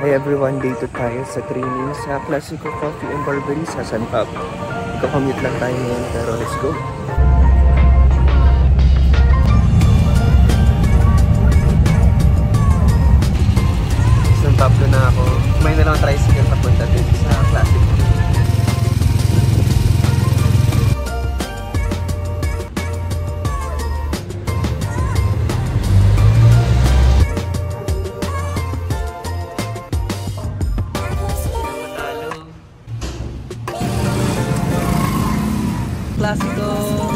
Hi everyone, day 2 tayo sa training sa Classico Coffee and Barbery sa San Pablo. Ika-commute lang tayo ngayon pero let's go! San Pablo na ako. Kumain na lang ang tricycle papunta din sa Classico. Classico.